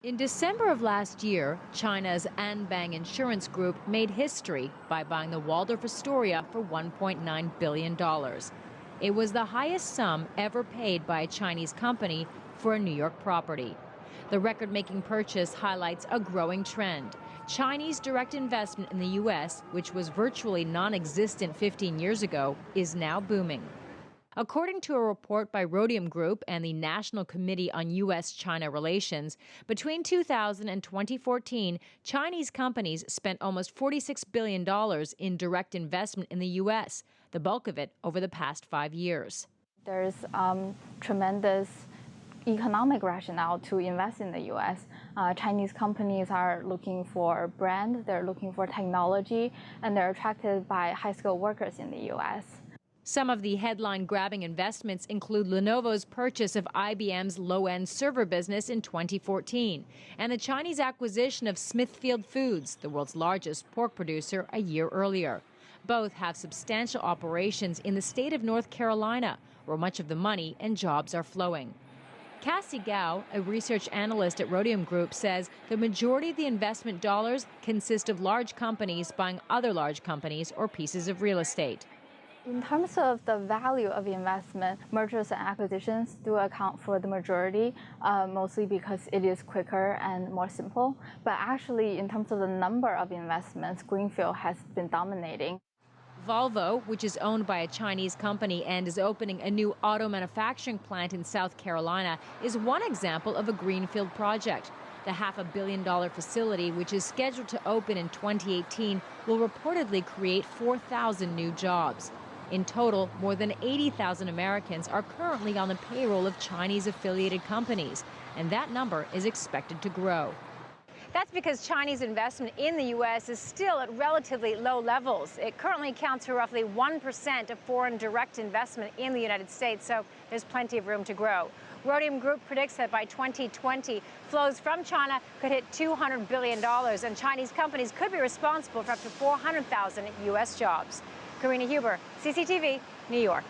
In December of last year, China's Anbang Insurance Group made history by buying the Waldorf Astoria for $1.9 billion. It was the highest sum ever paid by a Chinese company for a New York property. The record-making purchase highlights a growing trend. Chinese direct investment in the U.S., which was virtually non-existent 15 years ago, is now booming. According to a report by Rhodium Group and the National Committee on U.S.-China Relations, between 2000 and 2014, Chinese companies spent almost $46 billion in direct investment in the U.S., the bulk of it over the past 5 years. There's tremendous economic rationale to invest in the U.S. Chinese companies are looking for brand, they're looking for technology, and they're attracted by high-skilled workers in the U.S. Some of the headline-grabbing investments include Lenovo's purchase of IBM's low-end server business in 2014 and the Chinese acquisition of Smithfield Foods, the world's largest pork producer, a year earlier. Both have substantial operations in the state of North Carolina, where much of the money and jobs are flowing. Cassie Gao, a research analyst at Rhodium Group, says the majority of the investment dollars consist of large companies buying other large companies or pieces of real estate. In terms of the value of investment, mergers and acquisitions do account for the majority, mostly because it is quicker and more simple. But actually, in terms of the number of investments, greenfield has been dominating. Volvo, which is owned by a Chinese company and is opening a new auto manufacturing plant in South Carolina, is one example of a greenfield project. The $500 million facility, which is scheduled to open in 2018, will reportedly create 4,000 new jobs. In total, more than 80,000 Americans are currently on the payroll of Chinese-affiliated companies, and that number is expected to grow. That's because Chinese investment in the U.S. is still at relatively low levels. It currently accounts for roughly 1% of foreign direct investment in the United States, so there's plenty of room to grow. Rhodium Group predicts that by 2020, flows from China could hit $200 billion, and Chinese companies could be responsible for up to 400,000 U.S. jobs. Karina Huber, CCTV, New York.